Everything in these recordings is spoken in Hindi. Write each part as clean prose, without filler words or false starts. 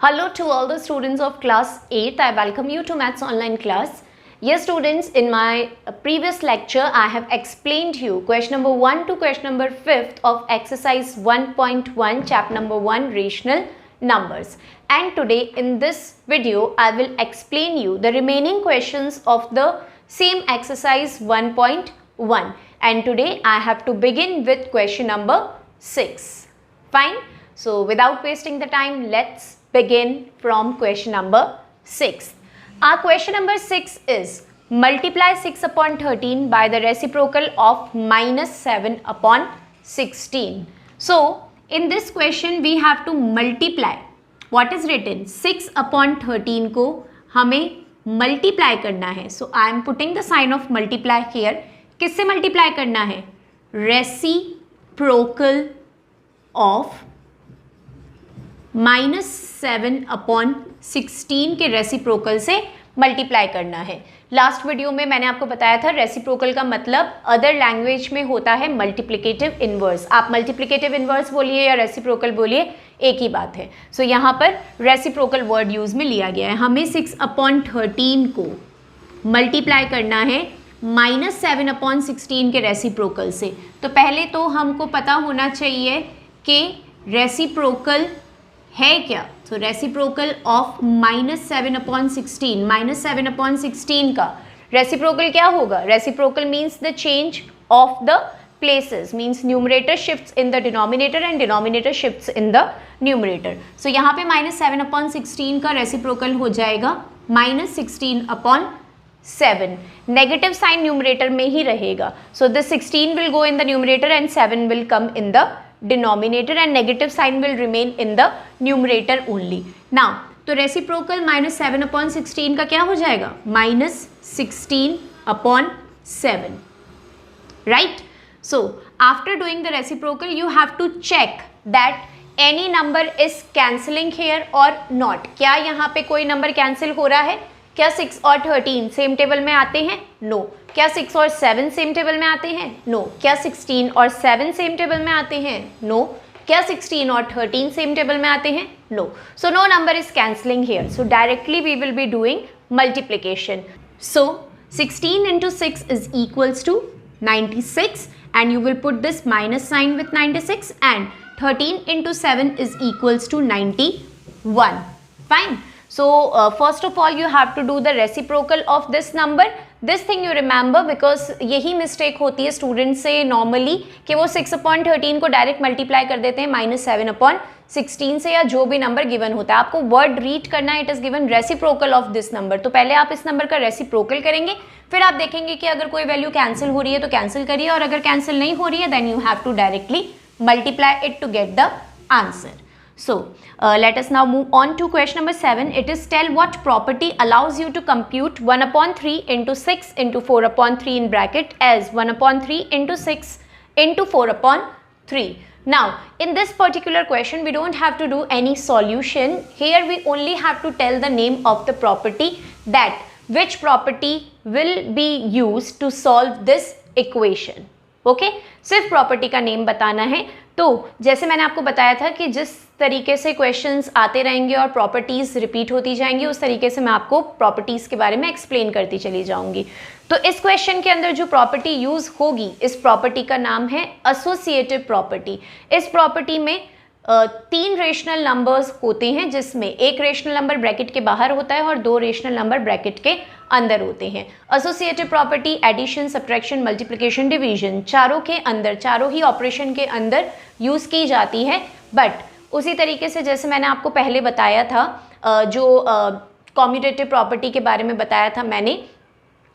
Hello to all the students of class 8th. I welcome you to Maths Online class. Yes students, in my previous lecture I have explained you question number 1 to question number 5th of exercise 1.1 chapter number 1 rational numbers. And today in this video I will explain you the remaining questions of the same exercise 1.1. And today I have to begin with question number 6. Fine. So without wasting the time, let's begin from question number 6. Our question number 6 is multiply 6 upon 13 by the reciprocal of minus 7 upon 16. So in this question we have to multiply what is written 6 upon 13 को हमें multiply करना है. So I am putting the sign of multiply here. किससे multiply करना है? Reciprocal of माइनस 7 अपॉन 16 के रेसिप्रोकल से मल्टीप्लाई करना है. लास्ट वीडियो में मैंने आपको बताया था रेसिप्रोकल का मतलब अदर लैंग्वेज में होता है मल्टीप्लिकेटिव इनवर्स. आप मल्टीप्लिकेटिव इनवर्स बोलिए या रेसिप्रोकल बोलिए, एक ही बात है. सो यहाँ पर रेसिप्रोकल वर्ड यूज में लिया गया है. हमें 6 अपॉन 13 को मल्टीप्लाई करना है माइनस 7 अपॉन 16 के रेसिप्रोकल से. तो पहले तो हमको पता होना चाहिए कि रेसिप्रोकल है क्या. तो reciprocal of minus 7 upon 16, minus 7 upon 16 का रेसिप्रोकल क्या होगा? Reciprocal means the change of the places, means numerator shifts in the denominator and denominator shifts in the numerator. So यहाँ पे माइनस 7 अपॉन 16 का रेसिप्रोकल हो जाएगा minus 16 upon 7. Negative sign numerator में ही रहेगा. So the 16 will go in the numerator and 7 will come in the denominator and negative sign will remain in the numerator only. Now, तो reciprocal minus 7 upon 16 का क्या हो जाएगा? minus 16 upon 7. Right? So, after doing the reciprocal, you have to check that any number is cancelling here or not. क्या यहाँ पे कोई नंबर कैंसिल हो रहा है? क्या 6 और 13 सेम टेबल में आते हैं? नो. क्या 6 और 7 सेम टेबल में आते हैं? नो. क्या 16 और 7 सेम टेबल में आते हैं? नो. क्या 16 और 13 सेम टेबल में आते हैं? No. So no number is cancelling here. So directly we will be doing multiplication. So 16 into 6 is equals to 96 and you will put this minus sign with 96 and 13 into 7 is equals to 91. Fine. So first of all you have to do the reciprocal of this number. This thing you remember because यही मिस्टेक होती है स्टूडेंट से नॉर्मली कि वो 6 अपॉन 13 को डायरेक्ट मल्टीप्लाई कर देते हैं माइनस 7 अपॉन 16 से या जो भी नंबर गिवन होता है. आपको वर्ड रीड करना है. It is given reciprocal of this number. तो पहले आप इस नंबर का रेसिप्रोकल करेंगे, फिर आप देखेंगे कि अगर कोई वैल्यू कैंसिल हो रही है तो कैंसिल करिए और अगर कैंसिल नहीं हो रही है then you have to directly multiply it to get the answer. So, let us now move on to question number 7. It is tell what property allows you to compute 1 upon 3 into 6 into 4 upon 3 in bracket as 1 upon 3 into 6 into 4 upon 3. Now, in this particular question, we don't have to do any solution. Here, we only have to tell the name of the property, that which property will be used to solve this equation. Okay सिर्फ प्रॉपर्टी का नेम बताना है. तो जैसे मैंने आपको बताया था कि जिस तरीके से क्वेश्चंस आते रहेंगे और प्रॉपर्टीज़ रिपीट होती जाएंगी उस तरीके से मैं आपको प्रॉपर्टीज़ के बारे में एक्सप्लेन करती चली जाऊंगी. तो इस क्वेश्चन के अंदर जो प्रॉपर्टी यूज़ होगी, इस प्रॉपर्टी का नाम है एसोसिएटिव प्रॉपर्टी. इस प्रॉपर्टी में 3 रेशनल नंबर्स होते हैं जिसमें एक रेशनल नंबर ब्रैकेट के बाहर होता है और 2 रेशनल नंबर ब्रैकेट के अंदर होते हैं. Associative property addition, subtraction, multiplication, division चारों के अंदर, चारों ही ऑपरेशन के अंदर यूज़ की जाती है. बट उसी तरीके से जैसे मैंने आपको पहले बताया था, जो कॉम्यूटेटिव प्रॉपर्टी के बारे में बताया था मैंने,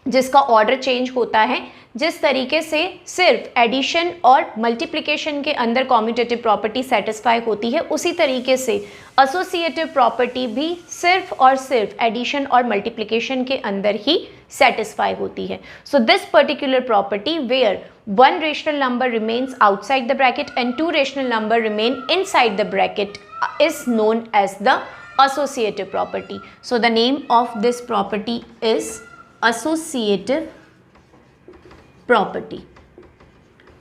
जिसका ऑर्डर चेंज होता है, जिस तरीके से सिर्फ एडिशन और मल्टीप्लिकेशन के अंदर कॉम्यूटेटिव प्रॉपर्टी सेटिस्फाई होती है, उसी तरीके से एसोसिएटिव प्रॉपर्टी भी सिर्फ और सिर्फ एडिशन और मल्टीप्लिकेशन के अंदर ही सेटिस्फाई होती है. So this particular property where 1 rational number remains outside the bracket and 2 rational number remain inside the bracket is known as the associative property. So the name of this property is associative property.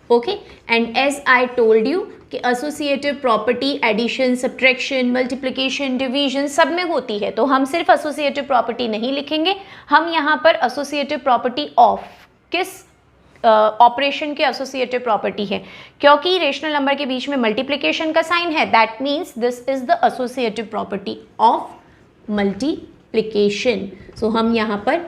Okay, and as I told you कि associative property addition, subtraction, multiplication, division सब में होती है, तो हम सिर्फ एसोसिएटिव प्रॉपर्टी नहीं लिखेंगे, हम यहाँ पर एसोसिएटिव प्रॉपर्टी ऑफ किस ऑपरेशन के एसोसिएटिव प्रॉपर्टी है, क्योंकि रेशनल नंबर के बीच में मल्टीप्लिकेशन का साइन है, that means this is the associative property of multiplication. So हम यहाँ पर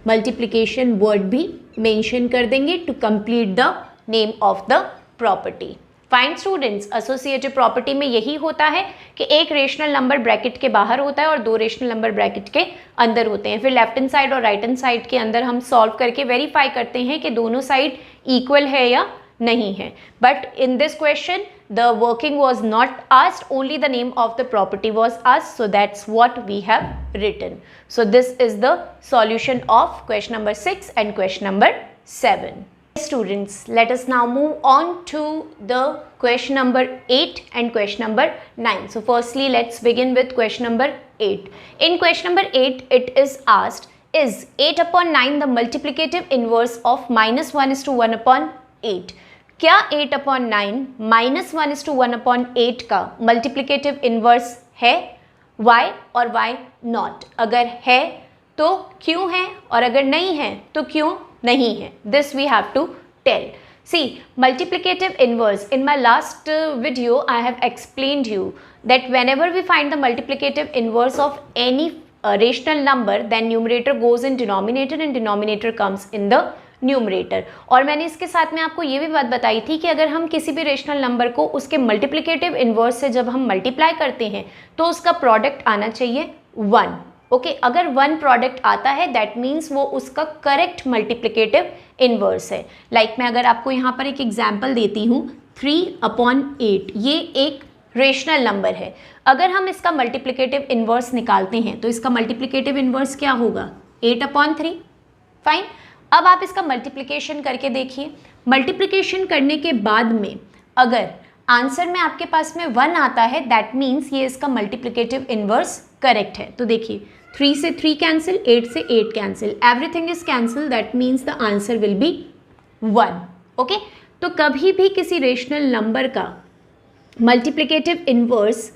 मल्टीप्लिकेशन वर्ड भी मेंशन कर देंगे to complete the name of the property. Fine students, associative property में यही होता है कि एक रेशनल नंबर ब्रैकेट के बाहर होता है और दो रेशनल नंबर ब्रैकेट के अंदर होते हैं। फिर लेफ्ट हैंड साइड और राइट हैंड साइड के अंदर हम सॉल्व करके वेरीफाई करते हैं कि दोनों साइड इक्वल है या नहीं है। But in this question the working was not asked, only the name of the property was asked, so that's what we have written. So this is the solution of question number 6 and question number 7. Students, let us now move on to the question number 8 and question number 9. So firstly, let's begin with question number 8. In question number 8, it is asked, is 8 upon 9 the multiplicative inverse of -1:1 upon 8? क्या 8 upon 9 -1:1 upon 8 का multiplicative inverse है? Why और why not? अगर है तो क्यों है और अगर नहीं है तो क्यों नहीं है? This we have to tell. See, multiplicative inverse, in my last video I have explained you that whenever we find the multiplicative inverse of any rational number, then numerator goes in denominator and denominator comes in the numerator. और मैंने इसके साथ में आपको ये भी बात बताई थी कि अगर हम किसी भी रेशनल नंबर को उसके मल्टीप्लिकेटिव इन्वर्स से जब हम मल्टीप्लाई करते हैं तो उसका प्रोडक्ट आना चाहिए 1। ओके, अगर 1 प्रोडक्ट आता है दैट मीन्स वो उसका करेक्ट मल्टीप्लिकेटिव इन्वर्स है। लाइक मैं अगर आपको यहाँ पर एक एग्जाम्पल देती हूँ, 3/8 ये एक रेशनल नंबर है। अगर हम इसका मल्टीप्लिकेटिव इन्वर्स निकालते हैं तो इसका मल्टीप्लिकेटिव इन्वर्स क्या होगा? 8/3। फाइन, अब आप इसका मल्टीप्लिकेशन करके देखिए। मल्टीप्लिकेशन करने के बाद में अगर आंसर में आपके पास में 1 आता है दैट मीन्स ये इसका मल्टीप्लिकेटिव इन्वर्स करेक्ट है। तो देखिए 3 से 3 कैंसिल, 8 से 8 cancel, everything is cancel, that means the answer will be 1। Okay, तो कभी भी किसी रेशनल नंबर का मल्टीप्लिकेटिव इन्वर्स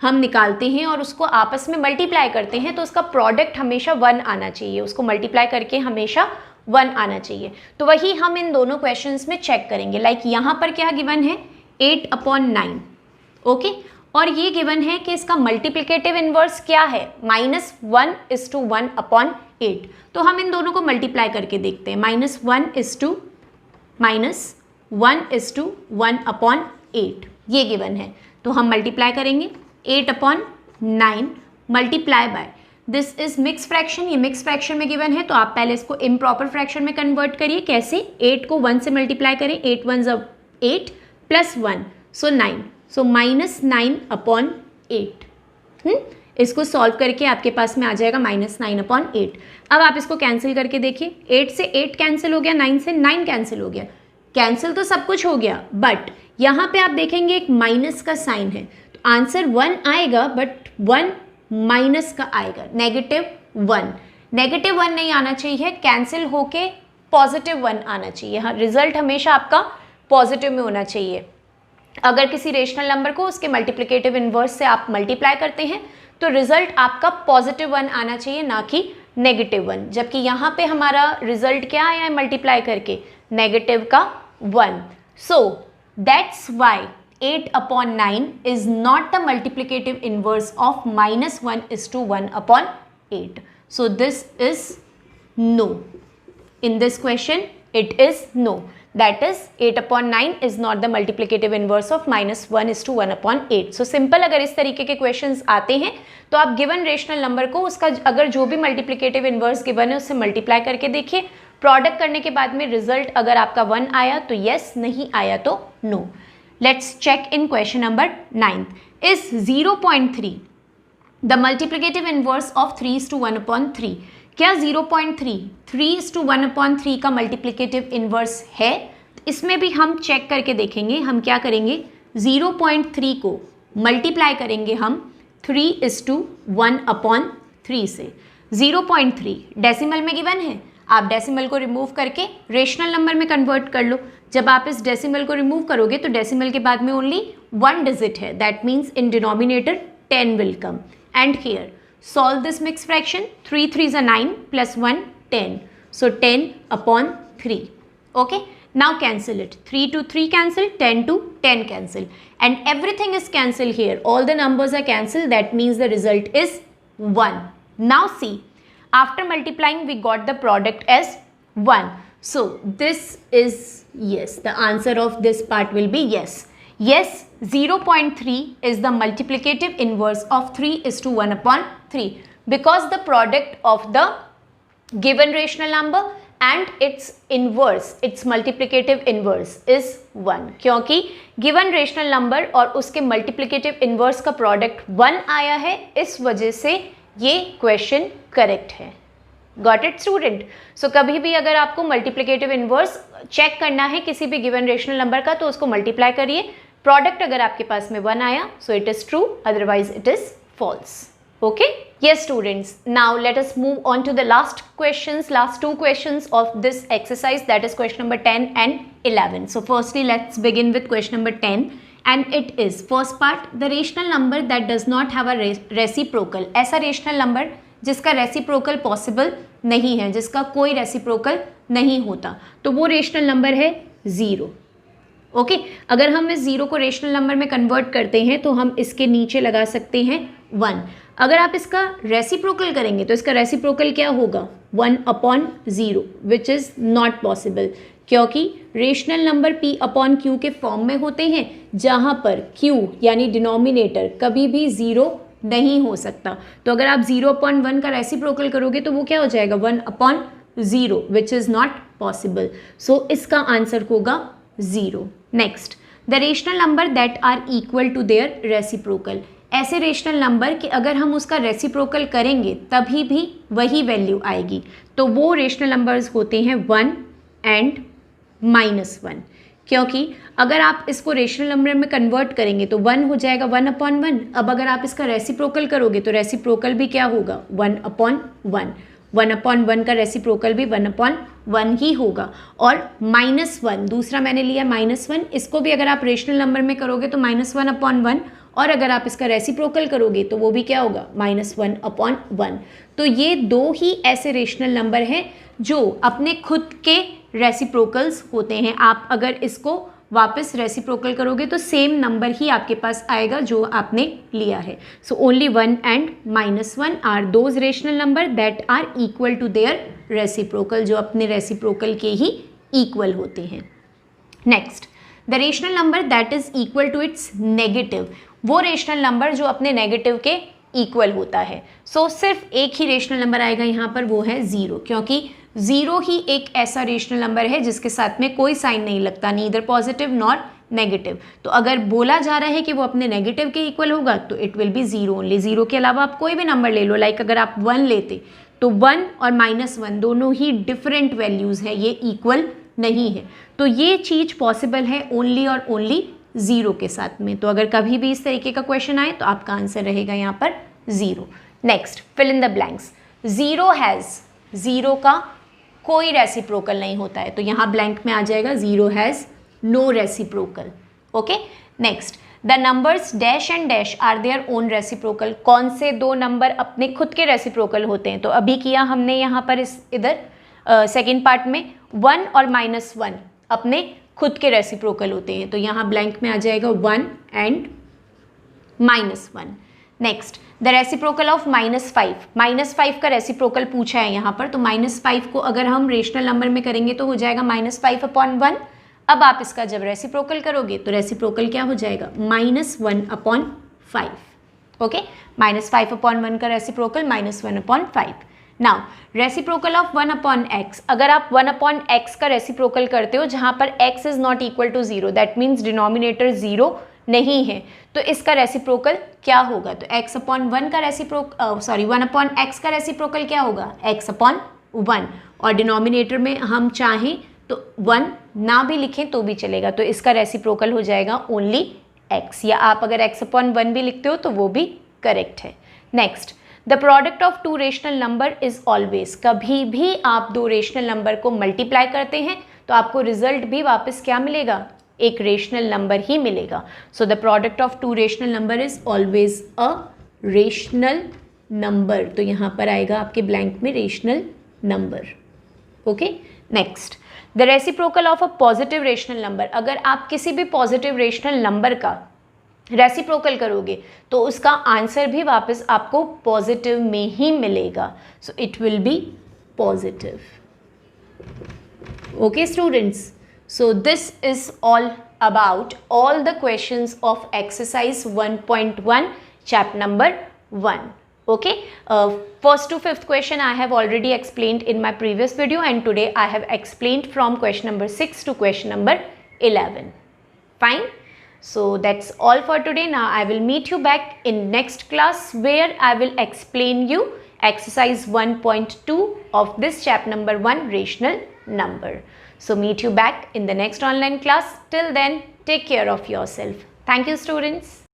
हम निकालते हैं और उसको आपस में मल्टीप्लाई करते हैं तो उसका प्रोडक्ट हमेशा 1 आना चाहिए, उसको मल्टीप्लाई करके हमेशा 1 आना चाहिए। तो वही हम इन दोनों क्वेश्चंस में चेक करेंगे। लाइक यहाँ पर क्या गिवन है? 8/9। ओके, और ये गिवन है कि इसका मल्टीप्लिकेटिव इन्वर्स क्या है? -1:1/8। तो हम इन दोनों को मल्टीप्लाई करके देखते हैं। -1:1/8 ये गिवन है, तो हम मल्टीप्लाई करेंगे 8/9 multiply by, this is mix fraction, ये मिक्स फ्रैक्शन में गिवन है तो आप पहले इसको इम्प्रॉपर फ्रैक्शन में कन्वर्ट करिए। कैसे? 8 को 1 से मल्टीप्लाई करें, 8 1 8 प्लस 1 सो 9, सो -9/8। इसको सॉल्व करके आपके पास में आ जाएगा -9/8। अब आप इसको कैंसिल करके देखिए, 8 से 8 कैंसिल हो गया, 9 से 9 कैंसिल हो गया, कैंसिल तो सब कुछ हो गया, बट यहाँ पे आप देखेंगे एक माइनस का साइन है, तो आंसर 1 आएगा बट 1 माइनस का आएगा, -1। -1 नहीं आना चाहिए, कैंसिल होके +1 आना चाहिए। हाँ, रिजल्ट हमेशा आपका पॉजिटिव में होना चाहिए। अगर किसी रेशनल नंबर को उसके मल्टीप्लिकेटिव इन्वर्स से आप मल्टीप्लाई करते हैं तो रिजल्ट आपका +1 आना चाहिए, ना कि -1। जबकि यहाँ पे हमारा रिजल्ट क्या आया है मल्टीप्लाई करके? -1। So that's why 8/9 is not the multiplicative inverse of -1:1/8. So this is no. In this question, it is no. That is 8/9 is not the multiplicative inverse of -1:1/8. So simple, अगर इस तरीके के questions आते हैं तो आप गिवन रेशनल नंबर को उसका अगर जो भी मल्टीप्लिकेटिव इन्वर्स गिवन है उससे मल्टीप्लाई करके देखिए। प्रोडक्ट करने के बाद में रिजल्ट अगर आपका 1 आया तो yes, नहीं आया तो no. Let's check in question number 9. Is 0.3 the multiplicative inverse of 3:1/3? क्या 0.3 3:1/3 का मल्टीप्लिकेटिव इन्वर्स है? इसमें भी हम चेक करके देखेंगे। हम क्या करेंगे? 0.3 को मल्टीप्लाई करेंगे हम 3:1/3 से। 0.3 डेसिमल में गिवन है, आप डेसिमल को रिमूव करके रेशनल नंबर में कन्वर्ट कर लो। जब आप इस डेसिमल को रिमूव करोगे तो डेसिमल के बाद में ओनली 1 डिजिट है, that means in denominator 10 will come. And here solve this mix fraction, 3 3s are 9 plus 1 10, so 10 upon 3. Okay, now cancel it. 3 to 3 cancel, 10 to 10 cancel, and everything is cancelled here. All the numbers are cancelled, that means the result is 1. Now see, after multiplying we got the product as 1. So this is yes, the answer of this part will be yes. Yes, 0.3 is the multiplicative inverse of 3 is to 1 upon 3 because the product of the given rational number and its inverse, its multiplicative inverse is 1. क्योंकि given rational number और उसके multiplicative inverse का product 1 आया है, इस वजह से ये question correct है। Got it student? So कभी भी अगर आपको multiplicative inverse check करना है किसी भी given rational number का, तो उसको multiply करिए, product अगर आपके पास में 1 आया so it is true, otherwise it is false. Okay? Yes students, now let us move on to the last questions, last two questions of this exercise, that is question number 10 and 11. So firstly let's begin with question number 10 and it is first part, the rational number that does not have a reciprocal. ऐसा rational number जिसका reciprocal possible नहीं है, जिसका कोई reciprocal नहीं होता, तो वो rational number है 0. ओके अगर हम इस 0 को रेशनल नंबर में कन्वर्ट करते हैं तो हम इसके नीचे लगा सकते हैं 1. अगर आप इसका रेसिप्रोकल करेंगे तो इसका रेसिप्रोकल क्या होगा 1 upon 0 which is not possible, क्योंकि rational number p upon q के फॉर्म में होते हैं जहाँ पर q यानी डिनोमिनेटर कभी भी 0 नहीं हो सकता। तो अगर आप 0 अपॉन 1 का रेसिप्रोकल करोगे तो वो क्या हो जाएगा 1 upon 0 which is not possible. So इसका आंसर होगा 0. Next, the rational number that are equal to their reciprocal. ऐसे रेशनल नंबर कि अगर हम उसका रेसिप्रोकल करेंगे तभी भी वही वैल्यू आएगी, तो वो रेशनल नंबर्स होते हैं 1 एंड -1, क्योंकि अगर आप इसको रेशनल नंबर में कन्वर्ट करेंगे तो 1 हो जाएगा 1 अपॉन 1। अब अगर आप इसका रेसिप्रोकल करोगे तो रेसिप्रोकल भी क्या होगा 1 अपॉन 1। 1 अपॉन 1 का रेसिप्रोकल भी 1 अपॉन 1 ही होगा। और -1 दूसरा मैंने लिया -1, इसको भी अगर आप रेशनल नंबर में करोगे तो -1 अपॉन 1, और अगर आप इसका रेसिप्रोकल करोगे तो वो भी क्या होगा -1 अपॉन 1। तो ये दो ही ऐसे रेशनल नंबर हैं जो अपने खुद के रेसिप्रोकल्स होते हैं। आप अगर इसको वापस रेसिप्रोकल करोगे तो सेम नंबर ही आपके पास आएगा जो आपने लिया है। So only 1 and -1 are those rational number that are equal to their reciprocal, जो अपने रेसिप्रोकल के ही इक्वल होते हैं। Next, the rational number that is equal to its negative, वो रेशनल नंबर जो अपने नेगेटिव के इक्वल होता है। सो सिर्फ एक ही रेशनल नंबर आएगा यहाँ पर, वो है 0, क्योंकि 0 ही एक ऐसा रेशनल नंबर है जिसके साथ में कोई साइन नहीं लगता, नीदर पॉजिटिव नॉर नेगेटिव। तो अगर बोला जा रहा है कि वो अपने नेगेटिव के इक्वल होगा तो इट विल बी 0 ओनली। 0 के अलावा आप कोई भी नंबर ले लो, लाइक अगर आप 1 लेते तो 1 और -1 दोनों ही डिफरेंट वैल्यूज़ हैं, ये इक्वल नहीं है। तो ये चीज़ पॉसिबल है ओनली और ओनली 0 के साथ में। तो अगर कभी भी इस तरीके का क्वेश्चन आए तो आपका आंसर रहेगा यहाँ पर 0। Next, fill in the blanks. 0 का कोई रेसिप्रोकल नहीं होता है, तो यहाँ ब्लैंक में आ जाएगा 0 has no reciprocal. Okay, next, the numbers dash and dash are their own reciprocal. कौन से दो नंबर अपने खुद के रेसिप्रोकल होते हैं? तो अभी किया हमने यहाँ पर इधर सेकेंड पार्ट में 1 और -1 अपने खुद के रेसिप्रोकल होते हैं, तो यहाँ ब्लैंक में आ जाएगा 1 and -1। Next, the reciprocal of -5 का रेसिप्रोकल पूछा है यहाँ पर, तो -5 को अगर हम रेशनल नंबर में करेंगे तो हो जाएगा -5 अपॉन 1। अब आप इसका जब रेसिप्रोकल करोगे तो रेसिप्रोकल क्या हो जाएगा -1 अपॉन 5। ओके, -5 अपॉन 1 का reciprocal -1 upon 5। Now reciprocal of 1 upon x, अगर आप 1 अपॉन x का रेसिप्रोकल करते हो जहाँ पर x is not equal to 0, that means denominator 0 नहीं है, तो इसका रेसिप्रोकल क्या होगा? तो x अपॉन 1 का 1 अपॉन x का रेसिप्रोकल क्या होगा? x अपॉन 1, और डिनोमिनेटर में हम चाहें तो 1 ना भी लिखें तो भी चलेगा, तो इसका रेसिप्रोकल हो जाएगा ओनली x, या आप अगर x अपॉन 1 भी लिखते हो तो वो भी करेक्ट है। Next, the product of two rational number is always, कभी भी आप दो रेशनल नंबर को मल्टीप्लाई करते हैं तो आपको रिजल्ट भी वापस क्या मिलेगा, एक रेशनल नंबर ही मिलेगा. So the product of two rational number is always a rational number. तो यहाँ पर आएगा आपके ब्लैंक में rational number. Okay, next, the reciprocal of a positive rational number. अगर आप किसी भी पॉजिटिव रेशनल नंबर का रेसिप्रोकल करोगे तो उसका आंसर भी वापस आपको पॉजिटिव में ही मिलेगा. So it will be positive. Okay students, so this is all about all the questions of exercise 1.1 chapter number 1. Okay, first to fifth question I have already explained in my previous video, and today I have explained from question number 6 to question number 11. Fine. So that's all for today. Now I will meet you back in next class where I will explain you exercise 1.2 of this chapter number 1, rational number. So meet you back in the next online class. Till then, take care of yourself. Thank you, students.